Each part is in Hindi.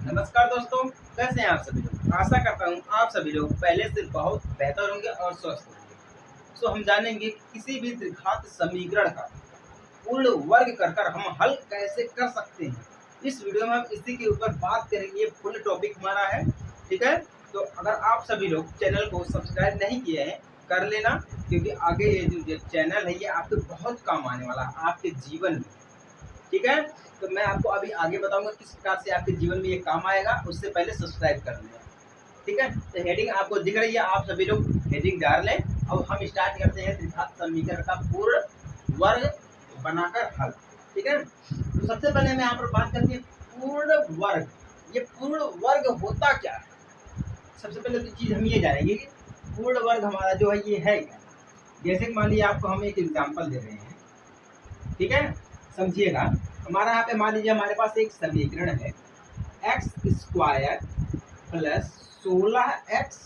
नमस्कार दोस्तों, कैसे हैं आप सभी लोग। आशा करता हूँ आप सभी लोग पहले से बहुत बेहतर होंगे और स्वस्थ होंगे। हम जानेंगे किसी भी द्विघात समीकरण का पूर्ण वर्ग कर हम हल कैसे कर सकते हैं। इस वीडियो में हम इसी के ऊपर बात करेंगे। ये फुल टॉपिक हमारा है, ठीक है। तो अगर आप सभी लोग चैनल को सब्सक्राइब नहीं किए हैं, कर लेना, क्योंकि आगे ये जो चैनल है ये आपके बहुत काम आने वाला है आपके जीवन में, ठीक है। तो मैं आपको अभी आगे बताऊंगा किस प्रकार से आपके जीवन में ये काम आएगा। उससे पहले सब्सक्राइब कर लें, ठीक है। तो हेडिंग आपको दिख रही है, आप सभी लोग हेडिंग डाल लें। अब हम स्टार्ट करते हैं द्विघात समीकरण का पूर्ण वर्ग बनाकर हल, ठीक है। तो सबसे पहले हम यहाँ पर बात करते हैं पूर्ण वर्ग। ये पूर्ण वर्ग होता क्या है। सबसे पहले तो चीज हम ये जानेंगे कि पूर्ण वर्ग हमारा जो है ये है क्या। जैसे कि मान लीजिए आपको हम एक एग्जाम्पल दे रहे हैं, ठीक है, समझिएगा। हमारा यहाँ पे मान लीजिए हमारे पास एक समीकरण है x square plus 16x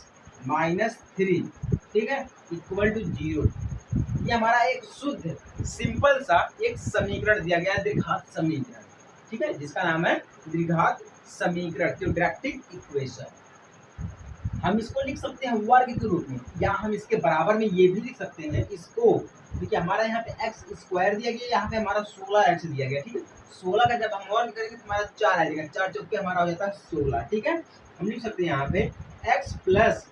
minus 3, ठीक है, इक्वल टू 0। ये हमारा एक शुद्ध सिंपल सा एक समीकरण दिया गया है, द्विघात समीकरण, ठीक है, जिसका नाम है द्विघात समीकरण, क्वाड्रेटिक इक्वेशन। हम इसको लिख सकते हैं वर्ग के रूप में, या हम इसके बराबर में ये भी लिख सकते हैं इसको। देखिए हमारा यहाँ पे एक्स स्क्वायर दिया गया, यहाँ पे हमारा 16x दिया गया, ठीक है। 16 का जब हम वर्ग करेंगे तो हमारा 4 आ जाएगा, 4 चौके हमारा हो जाता है 16, ठीक है। हम लिख सकते हैं यहाँ पे x प्लस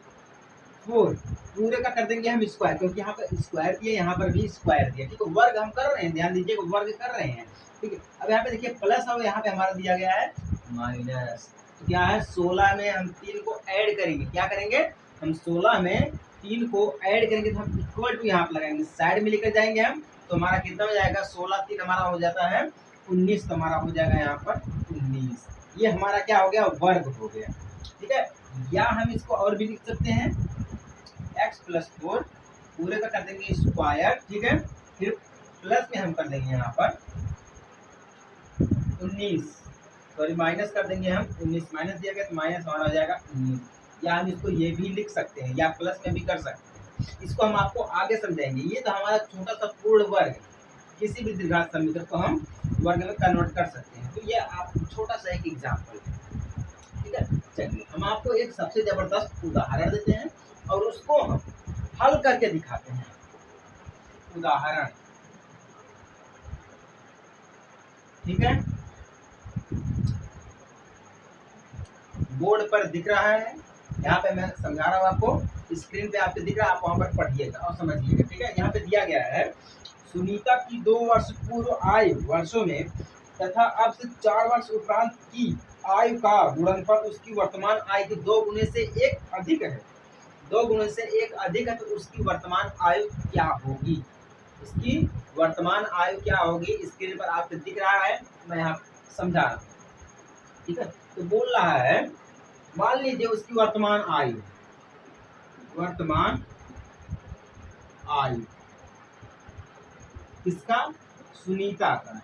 4 पूरे का कर देंगे हम स्क्वायर, क्योंकि यहाँ पर स्क्वायर दिया, यहाँ पर भी स्क्वायर दिया, ठीक है। वर्ग हम कर रहे हैं, ध्यान दीजिए वर्ग कर रहे हैं, ठीक है। अब यहाँ पे देखिए प्लस और यहाँ पे हमारा दिया गया है माइनस। तो क्या है 16 में हम 3 को ऐड करेंगे, क्या करेंगे हम 16 में 3 को ऐड करेंगे तो हम इक्वल टू यहाँ पर लगाएंगे, साइड में लेकर जाएंगे हम, तो हमारा कितना हो जाएगा 16 3 हमारा हो जाता है 19, तो हमारा हो जाएगा यहाँ पर 19। ये हमारा क्या हो गया वर्ग हो गया, ठीक है। या हम इसको और भी लिख सकते हैं x प्लस 4 पूरे का कर देंगे स्क्वायर, ठीक है, फिर प्लस में हम कर देंगे यहाँ पर 19, सॉरी माइनस कर देंगे हम 19, माइनस दिया गया तो माइनस हमारा हो जाएगा 19। या हम इसको ये भी लिख सकते हैं, या प्लस में भी कर सकते हैं, इसको हम आपको आगे समझाएंगे। ये तो हमारा छोटा सा पूर्ण वर्ग है, किसी भी द्विघात समीकरण को हम वर्ग में कन्वर्ट कर सकते हैं। तो ये आप छोटा सा एक एग्जाम्पल है, ठीक है। चलिए हम आपको एक सबसे जबरदस्त उदाहरण देते हैं और उसको हम हल करके दिखाते हैं। उदाहरण, ठीक है, बोर्ड पर दिख रहा है, यहाँ पे मैं समझा रहा हूँ आपको, स्क्रीन पे आपको दिख रहा है, आप वहां पर पढ़िएगा और समझिएगा, ठीक है। यहाँ पे दिया गया है सुनीता की 2 वर्ष पूर्व आयु वर्षों में तथा अब से 4 वर्ष उपरांत की आयु का गुणनफल उसकी वर्तमान आयु के 2 गुने से 1 अधिक है। 2 गुने से 1 अधिक है, तो उसकी वर्तमान आयु क्या होगी। इसकी वर्तमान आयु क्या होगी, स्क्रीन पर आपको दिख रहा है, मैं यहाँ समझा रहा हूँ, ठीक है। तो बोल रहा है मान लीजिए उसकी वर्तमान आयु, वर्तमान आयु किसका, सुनीता का,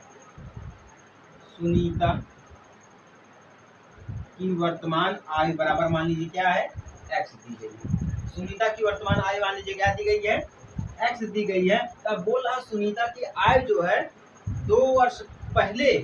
सुनीता की वर्तमान आयु बराबर मान लीजिए क्या है x दी गई है। सुनीता की वर्तमान आयु मान लीजिए क्या दी गई है, x दी गई है। तब बोल रहा सुनीता की आयु जो है 2 वर्ष पहले,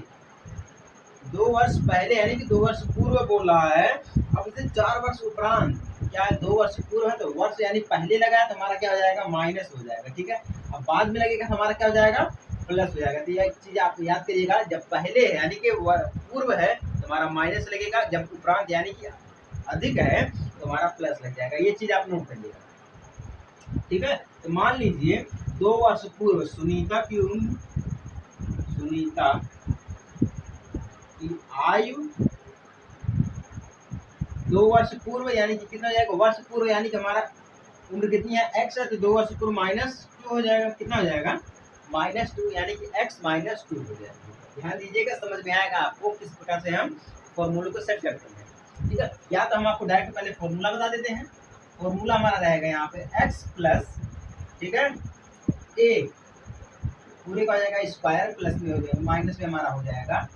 2 वर्ष पहले यानी कि 2 वर्ष पूर्व बोल रहा है। अब इसे 4 वर्ष उपरांत, क्या है 2 वर्ष पूर्व है तो वर्ष यानी पहले लगाया तो हमारा क्या हो जाएगा माइनस हो जाएगा, ठीक है। अब बाद में लगेगा हमारा क्या हो जाएगा प्लस हो जाएगा। तो यह चीज आप याद करिएगा, जब पहले है यानी कि पूर्व है तो हमारा माइनस लगेगा, जब उपरांत यानी कि अधिक है तो हमारा प्लस लग जाएगा। ये चीज आप नोट करिएगा, ठीक है। तो मान लीजिए 2 वर्ष पूर्व सुनीता की उम्र, सुनीता की आयु 2 वर्ष पूर्व यानी कि कितना हो जाएगा, वर्ष पूर्व यानी कि हमारा उम्र कितनी है x है, तो 2 वर्ष पूर्व माइनस 2 हो जाएगा, कितना हो जाएगा -2 यानी कि x -2 हो जाएगा। ध्यान दीजिएगा, समझ में आएगा आपको किस प्रकार से हम फॉर्मूले को सेट करते हैं, ठीक है। या तो हम आपको डायरेक्ट पहले फॉर्मूला बता देते हैं। फॉर्मूला हमारा रहेगा यहाँ पे x प्लस, ठीक है, a पूरे का हो जाएगा स्क्वायर, प्लस में हो जाएगा माइनस में हमारा हो जाएगा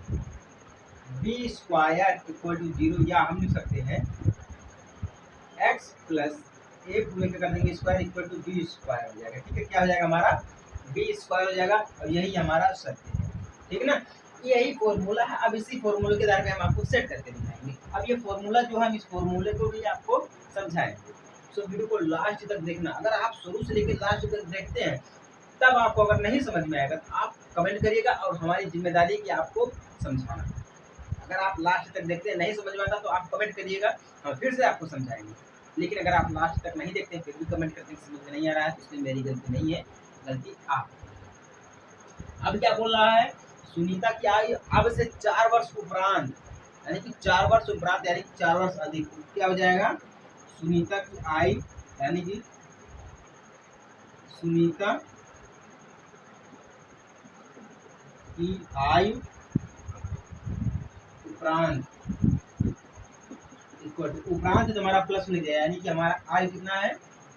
b स्क्वायर इक्वल टू 0। या हम लिख सकते हैं x प्लस a पूरे का कर देंगे square equal to b square हो जाएगा, ठीक है। क्या हो जाएगा हमारा b स्क्वायर हो जाएगा, और यही हमारा सत्य है, ठीक है ना। यही फॉर्मूला है। अब इसी फॉर्मूले के आधार पे हम आपको सेट करके दिखाएंगे। अब ये फॉर्मूला जो है हम इस फॉर्मूले को भी आपको समझाएंगे। सो वीडियो को लास्ट तक देखना। अगर आप शुरू से लेकर लास्ट तक देखते हैं तब आपको अगर नहीं समझ में आएगा तो आप कमेंट करिएगा और हमारी जिम्मेदारी है कि आपको समझाना। अगर आप लास्ट तक देखते हैं नहीं समझ में आता तो आप कमेंट करिएगा, हम फिर से आपको समझाएंगे। लेकिन अगर आप लास्ट तक नहीं देखते हैं फिर भी कमेंट करते हैं समझ में नहीं आ रहा है तो इसमें मेरी गलती नहीं है, गलती आप। अब क्या बोल रहा है, सुनीता की आयु अब से 4 वर्ष उपरांत, यानी कि 4 वर्ष उपरांत यानी कि 4 वर्ष अधिक क्या हो जाएगा, सुनीता की आयु यानी कि सुनीता की आयु उपरांत, उपरांत जो हमारा प्लस में गया यानी कि हमारा आयु कितना है,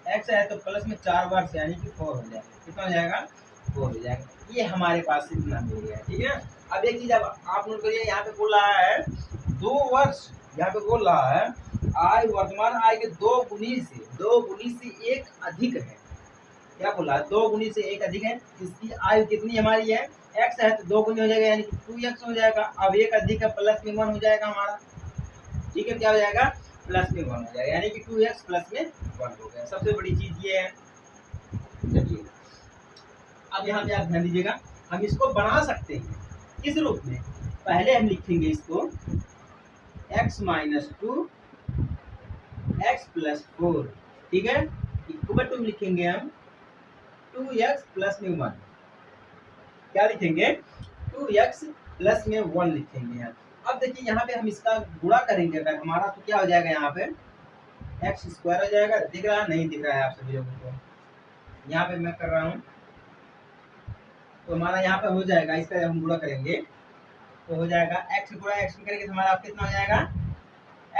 एक्स है तो प्लस में 4 वर्ष यानी कि 4 हो जाएगा। कितना हो जाएगा, 4 हो जाएगा। ये हमारे पास इतना मिल गया, ठीक है। अब एक चीज अब आप नोट करिए, यहाँ पे बोल रहा है 2 वर्ष, यहाँ पे बोल रहा है आय वर्तमान आय के 2 गुनी से 1 अधिक है। क्या बोला, 2 गुनी से 1 अधिक है। इसकी आयु कितनी हमारी है, एक्स है तो 2 गुनी हो जाएगा यानी कि 2x हो जाएगा। अब 1 अधिक है प्लस में 1 हो जाएगा हमारा, ठीक है। क्या हो जाएगा, प्लस में 1 हो जाएगा यानी कि 2x प्लस में 1 हो गया। सबसे बड़ी चीज ये है। चलिए अब यहाँ पे आप ध्यान दीजिएगा, हम इसको बना सकते हैं किस रूप में, पहले हम लिखेंगे इसको x माइनस 2 x प्लस 4, ठीक है। इक्वल टू लिखेंगे हम 2x प्लस में 1, क्या लिखेंगे 2x प्लस में 1 लिखेंगे यहाँ। अब देखिए यहाँ पे हम इसका गुणा करेंगे अगर हमारा तो क्या हो जाएगा, यहाँ पे x स्क्वायर हो जाएगा। दिख रहा है, नहीं दिख रहा है आप सभी लोगों को, यहाँ पे मैं कर रहा हूँ तो हमारा यहाँ पे हो जाएगा, इसका जब हम गुणा करेंगे तो हो जाएगा x गुणा x में करेंगे तो हमारा कितना हो जाएगा,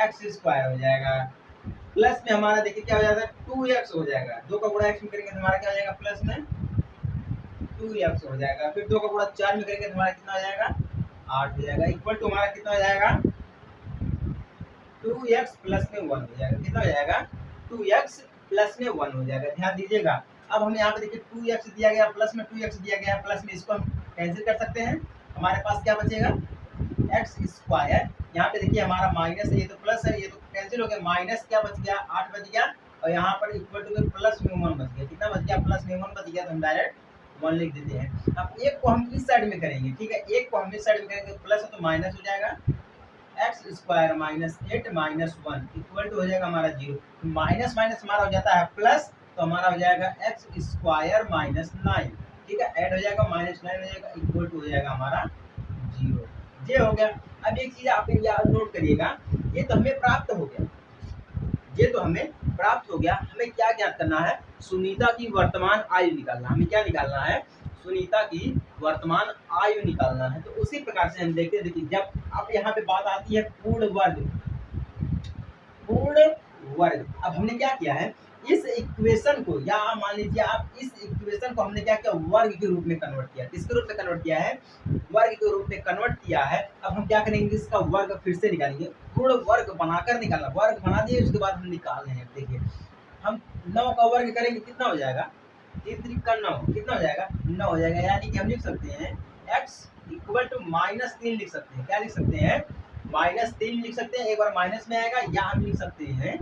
x स्क्वायर हो जाएगा। प्लस में हमारा देखिए क्या हो जाएगा 2x हो जाएगा, 2 का गुणा x में करेंगे तो हमारा क्या हो जाएगा, प्लस में 2x हो जाएगा। फिर 2 का गुणा 4 में करेंगे तो हमारा कितना हो जाएगा, 8 हो जाएगा। इक्वल टू हमारा कितना हो जाएगा, 2x प्लस में 1 हो जाएगा। कितना हो जाएगा, 2x प्लस में 1 हो जाएगा। ध्यान दीजिएगा, अब हम यहाँ पे देखिए 2x दिया गया प्लस में 2x दिया गया प्लस में, इसको हम कैंसिल कर सकते हैं। हमारे पास क्या बचेगा, एक्स स्क्वायर। यहाँ पे देखिए हमारा माइनस है, ये तो प्लस है, ये तो कैंसिल हो गया। माइनस क्या बच गया, 8 बच गया और यहाँ पर इक्वल टू प्लस में 1 बच गया। कितना बच गया, प्लस में 1 बच गया तो हम डायरेक्ट 1 लिख देते हैं। अब एक को हम इस साइड में करेंगे, ठीक है, एक को हम इस साइड में करेंगे, प्लस है तो माइनस हो जाएगा। X square minus 8 minus 1 equal to हो जाएगा हमारा 0। माइनस माइनस हमारा हो जाता है प्लस, तो हमारा हो जाएगा एक्स स्क्वायर माइनस 9, ठीक है, ऐड हो जाएगा माइनस 9 हो जाएगा इक्वल टू हो जाएगा हमारा 0। ये हो गया। अब एक चीज आप याद नोट करिएगा, ये तो हमें प्राप्त हो गया, ये तो हमें प्राप्त हो गया। हमें क्या ज्ञात करना है, सुनीता की वर्तमान आयु निकालना। हमें क्या निकालना है, सुनीता की वर्तमान आयु निकालना है। तो उसी प्रकार से हम देखते हैं, देखिए जब अब यहाँ पे बात आती है पूर्ण वर्ग, पूर्ण वर्ग। अब हमने क्या किया है, इस इक्वेशन को या मान लीजिए आप इस इक्वेशन को हमने क्या किया, वर्ग के रूप में कन्वर्ट किया। किसके रूप में कन्वर्ट किया है, वर्ग के रूप में कन्वर्ट किया है। अब हम क्या करेंगे, इसका वर्ग फिर से निकालेंगे, पूर्ण वर्ग बनाकर निकालना। वर्ग बना दिए उसके बाद हम निकाल रहे हैं। देखिए हम 9 का वर्ग करेंगे कितना हो जाएगा, 3 3 का 9 कितना हो जाएगा, 9 हो जाएगा। यानी कि हम लिख सकते हैं x इक्वल टू -3 लिख सकते हैं। क्या लिख सकते हैं, -3 लिख सकते हैं। एक बार माइनस में आएगा, या हम लिख सकते हैं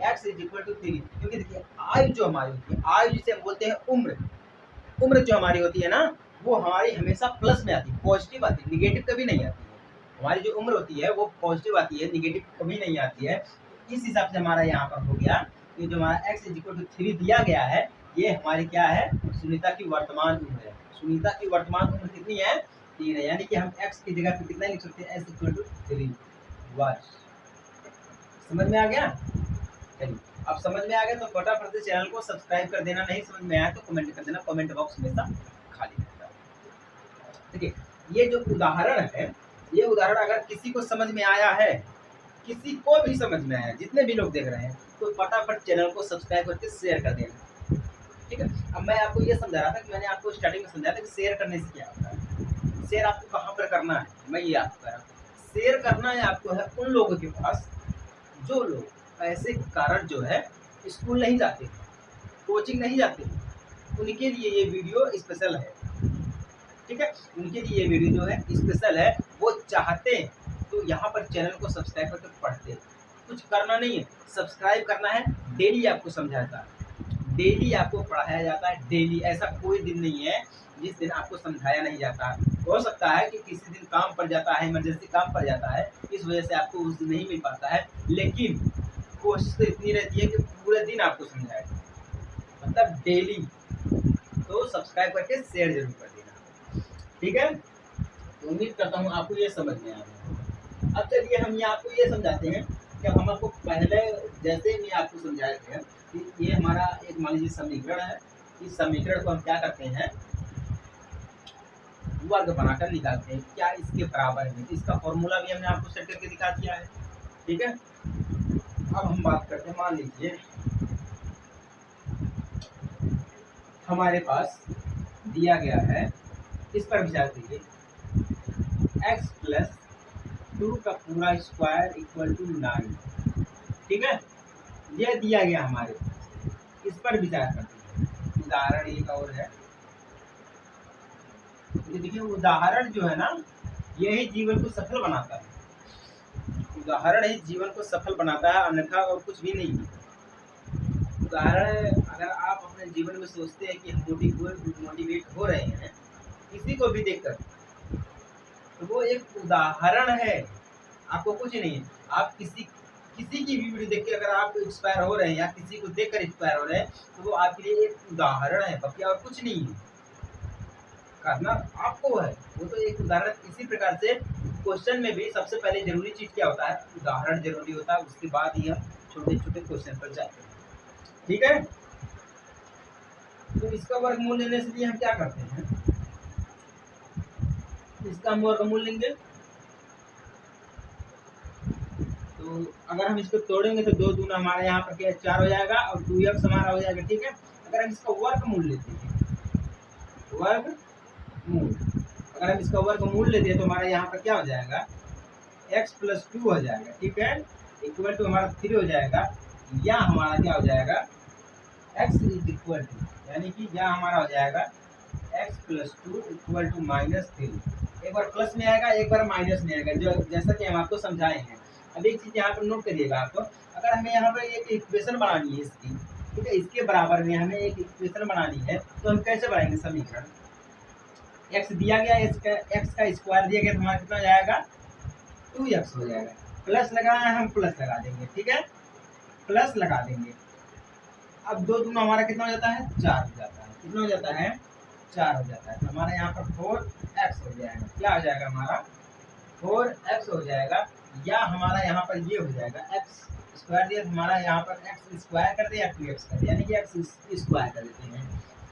x इज इक्वल टू 3। क्योंकि देखिए आयु जो हमारी होती है, आयु जिसे हम बोलते हैं उम्र, उम्र जो हमारी होती है ना, वो हमारी हमेशा प्लस में आती है, पॉजिटिव आती है, निगेटिव कभी नहीं आती है। हमारी जो उम्र होती है वो पॉजिटिव आती है, निगेटिव कभी नहीं आती है। इस हिसाब से हमारा यहाँ पर हो गया कि जो हमारा x इज इक्वल टू 3 दिया गया है, ये हमारी क्या है, सुनीता की वर्तमान उम्र है। सुनीता की वर्तमान उम्र कितनी है, 3 है। यानी कि हम x की जगह पे कितना लिख सकते हैं, s इक्वल टू 3 वर्ष। समझ में आ गया। चलिए अब समझ में आ गया तो फटाफट से चैनल को सब्सक्राइब कर देना। नहीं समझ में आया तो कमेंट कर देना, कमेंट बॉक्स हमेशा खाली रहता है। देखिए ये जो उदाहरण है, ये उदाहरण अगर किसी को समझ में आया है, किसी को भी समझ में आया, जितने भी लोग देख रहे हैं, तो फटाफट चैनल को सब्सक्राइब करके शेयर कर देना, ठीक है। अब मैं आपको ये समझा रहा था कि मैंने आपको स्टार्टिंग में समझाया था कि शेयर करने से क्या होता है। शेयर आपको कहाँ पर करना है, मैं ये आपको कह रहा हूँ। शेयर करना है आपको है उन लोगों के पास जो लोग ऐसे कारण जो है स्कूल नहीं जाते, कोचिंग नहीं जाते, उनके लिए ये वीडियो स्पेशल है, ठीक है। उनके लिए ये वीडियो जो है स्पेशल है। वो चाहते हैं तो यहाँ पर चैनल को सब्सक्राइब करके पढ़ते हैं। कुछ करना नहीं है, सब्सक्राइब करना है, डेली आपको समझाता है, डेली आपको पढ़ाया जाता है, डेली। ऐसा कोई दिन नहीं है जिस दिन आपको समझाया नहीं जाता। हो सकता है कि किसी दिन काम पड़ जाता है, इमरजेंसी काम पड़ जाता है, इस वजह से आपको उस दिन नहीं मिल पाता है, लेकिन कोशिश तो इतनी रहती है कि पूरे दिन आपको समझाए, मतलब डेली। तो सब्सक्राइब करके शेयर जरूर कर देना, ठीक है। तो उम्मीद करता हूँ आपको ये समझ में आ गया। अब चलिए हम ये आपको ये समझाते हैं कि हम आपको पहले जैसे मैं आपको समझाए थे कि ये हमारा एक मान लीजिए समीकरण है। इस समीकरण को हम क्या करते हैं, वर्ग बनाकर निकालते हैं, क्या इसके बराबर है। इसका फॉर्मूला भी हमने आपको सेट करके दिखा दिया है, ठीक है। अब हम बात करते हैं, मान लीजिए हमारे पास दिया गया है, इस पर विचार कीजिए, x प्लस 2 का पूरा स्क्वायर इक्वल टू 9, ठीक है। ये दिया गया हमारे पास, इस पर विचार करते हैं। उदाहरण एक और है, देखिए उदाहरण जो है ना, यही जीवन को सफल बनाता है। उदाहरण ही जीवन को सफल बनाता है, अन्यथा और कुछ भी नहीं है। उदाहरण अगर आप अपने जीवन में सोचते हैं कि हम मोटिवेट हो रहे हैं किसी को भी देखकर, तो वो एक उदाहरण है, आपको कुछ नहीं है। आप किसी की भी वीडियो देख के अगर आप इंस्पायर हो रहे हैं या किसी को देखकर इंस्पायर हो रहे हैं, तो वो आपके लिए एक उदाहरण है, बाकी और कुछ नहीं है। करना आपको है, वो तो एक उदाहरण। इसी प्रकार से क्वेश्चन में भी सबसे पहले जरूरी चीज क्या होता है, उदाहरण जरूरी होता है, उसके बाद ही हम छोटे छोटे क्वेश्चन पर जाते हैं, ठीक है। तो इसका वर्गमूल लेने से लिए हम क्या करते हैं, इसका हम वर्गमूल लेंगे। तो अगर हम इसको तोड़ेंगे तो 2 दूना हमारे यहाँ पर क्या 4 हो जाएगा और 2x हमारा हो जाएगा, ठीक है। अगर हम इसका वर्गमूल लेते हैं, वर्गमूल, अगर हम इसका वर्गमूल लेते हैं तो हमारा यहाँ पर क्या हो जाएगा, x प्लस 2 हो जाएगा, ठीक है, इक्वल टू हमारा 3 हो जाएगा, या हमारा क्या हो जाएगा, x इज इक्वल टू, यानी कि या हमारा हो जाएगा x प्लस 2 इक्वल टू -3। एक बार प्लस में आएगा, एक बार माइनस में आएगा, जो जैसा कि हम आपको समझाए हैं। अब एक चीज यहाँ पर नोट करिएगा आपको, अगर हमें यहाँ पर एक इक्वेशन बनानी है इसकी, ठीक है, इसके बराबर में हमें एक इक्वेशन बनानी है, तो हम कैसे बनाएंगे समीकरण। x दिया गया, x का स्क्वायर दिया गया, तो हमारा कितना हो जाएगा, 2x हो जाएगा। प्लस लगाना है, हम प्लस लगा देंगे, ठीक है, प्लस लगा देंगे। अब 2 दूना हमारा कितना हो जाता है, 4 हो जाता है। कितना हो जाता है, 4 हो जाता है। तो हमारे यहाँ पर 4x हो जाएगा। क्या हो जाएगा हमारा, 4x हो जाएगा, या हमारा यहाँ पर ये हो जाएगा, x स्क्वायर दिया, हमारा यहाँ पर x स्क्वायर कर दे या 2x कर दे, यानी कि x स्क्वायर कर देते हैं।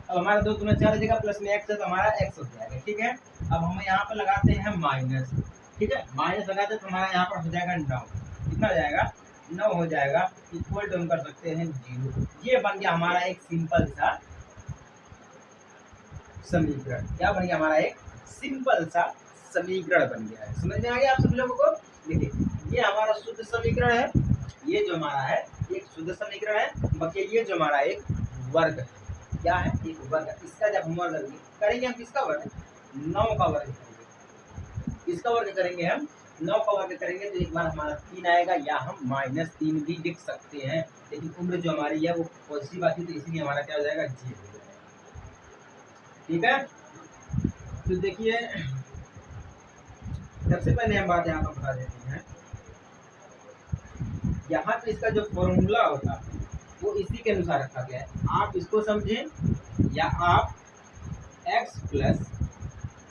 अब हमारा 2 दूना 4 हो जाएगा, प्लस में x है तो हमारा x हो जाएगा, ठीक है। अब हम यहाँ पर लगाते हैं माइनस, ठीक है, माइनस लगाते हैं तो हमारा यहाँ पर हो जाएगा 9। कितना हो जाएगा, 9 हो जाएगा, इक्वल टू हम कर सकते हैं 0। ये बन गया हमारा एक सिंपल सा समीकरण। क्या बन गया, हमारा एक सिंपल सा समीकरण बन गया है। समझ में आ गया आप सब लोगों को। देखिए ये हमारा शुद्ध समीकरण है, ये जो हमारा है एक शुद्ध समीकरण है, बाकी ये जो हमारा एक वर्ग है, क्या है, एक वर्ग है। इसका जब हम वर्ग करेंगे, हम किसका वर्ग, 9 का वर्ग करेंगे। इसका वर्ग करेंगे हम 9 का वर्ग करेंगे, तो एक बार हमारा 3 आएगा, या हम -3 भी लिख सकते हैं, लेकिन उम्र जो हमारी है वो पॉजिटिव आती है, तो इसलिए हमारा क्या हो जाएगा, 0 हो जाएगा, ठीक है। तो देखिए सबसे पहले हम बात यहाँ पर बता देते हैं, यहाँ पे इसका जो फॉर्मूला होता है वो इसी के अनुसार रखा गया है। आप इसको समझें, या आप x प्लस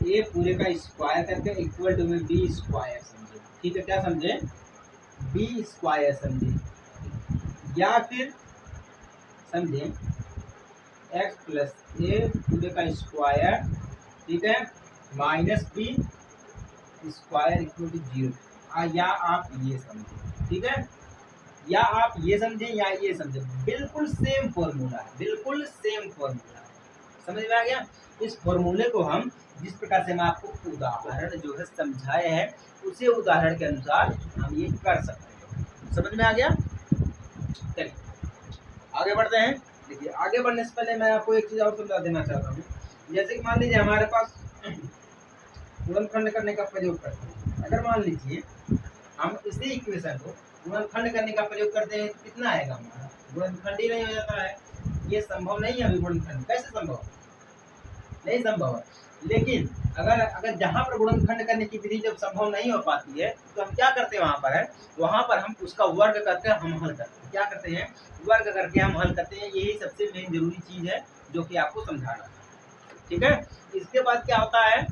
ए पूरे का स्क्वायर करके इक्वल टू में बी स्क्वायर समझे, ठीक है। क्या समझे, बी स्क्वायर समझे, या फिर समझे x प्लस ए पूरे का स्क्वायर, ठीक है, minus b square equal to 0, या आप ये समझे, ठीक है, या आप ये समझे या ये समझे, बिल्कुल सेम फॉर्मूला है, बिल्कुल सेम फॉर्मूला है। समझ में आ गया। इस फॉर्मूले को हम जिस प्रकार से मैं आपको उदाहरण जो है समझाए हैं, उसी उदाहरण के अनुसार हम ये कर सकते हैं। समझ में आ गया। चलिए आगे बढ़ते हैं। देखिए आगे बढ़ने से पहले मैं आपको एक चीज और समझा देना चाहता हूँ। जैसे कि मान लीजिए हमारे पास गुणनखंड करने का प्रयोग करते हैं। अगर मान लीजिए हम इसी इक्वेशन को गुणनखंड करने का प्रयोग करते हैं, कितना आएगा हमारा, गुणनखंड ही नहीं हो जाता है। ये संभव नहीं है अभी गुणनखंड, कैसे संभव, नहीं संभव है। लेकिन अगर अगर जहाँ पर गुणनखंड करने की विधि जब संभव नहीं हो पाती है तो हम क्या करते हैं, वहाँ पर है, वहाँ पर हम उसका वर्ग करके हम हल करते हैं। क्या करते हैं, वर्ग करके हम हल करते हैं। यही सबसे मेन जरूरी चीज है जो कि आपको समझाना है, ठीक है। इसके बाद क्या होता है,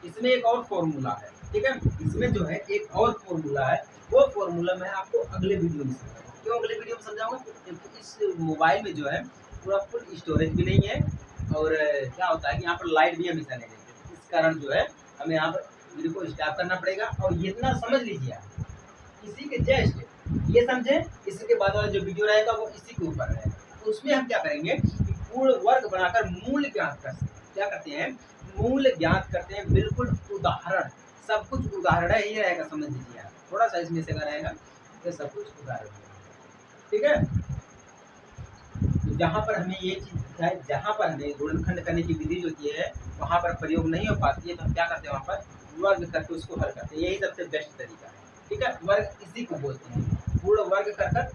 इसमें एक और फॉर्मूला है, ठीक है। इसमें जो है एक और फॉर्मूला है, वो फॉर्मूला मैं आपको अगले वीडियो में समझाऊंगा। क्यों अगले वीडियो में समझाऊंगा, क्योंकि इस मोबाइल में जो है पूरा फुल स्टोरेज भी नहीं है, और क्या होता है कि यहाँ पर लाइट भी हमेशा नहीं रहती, इस कारण जो है हमें यहाँ पर वीडियो को स्टॉप करना पड़ेगा। और ये इतना समझ लीजिए आप, इसी के जस्ट ये समझे, इसके बाद वाला जो वीडियो रहेगा वो इसी के ऊपर रहेगा। तो उसमें हम क्या करेंगे कि पूर्ण वर्ग बनाकर मूल ज्ञात कर सकते हैं। क्या करते हैं, मूल ज्ञात करते हैं, बिल्कुल उदाहरण, सब कुछ उदाहरण ही रहेगा, समझ लीजिए आप। थोड़ा सा इसमें से रहेगा तो सब कुछ उदाहरण, ठीक है। तो जहाँ पर हमें ये चीज दिखाए, जहाँ पर हमें गुणनखंड करने की विधि जो की है वहाँ पर प्रयोग नहीं हो पाती है, तो हम क्या करते हैं, वहाँ पर वर्ग करके उसको हल करते हैं। यही सबसे बेस्ट तरीका है, ठीक है। वर्ग इसी को बोलते हैं, पूर्ण वर्ग कर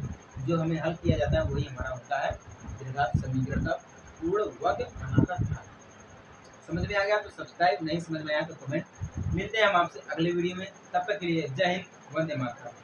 जो हमें हल किया जाता है वही हमारा होता है द्विघात समीकरण का पूर्ण वर्ग बनाकर हल। समझ में आ गया तो सब्सक्राइब, नहीं समझ में आया तो कमेंट। मिलते हैं हम आपसे अगले वीडियो में, तब तक के लिए जय हिंद, वंदे मातरम।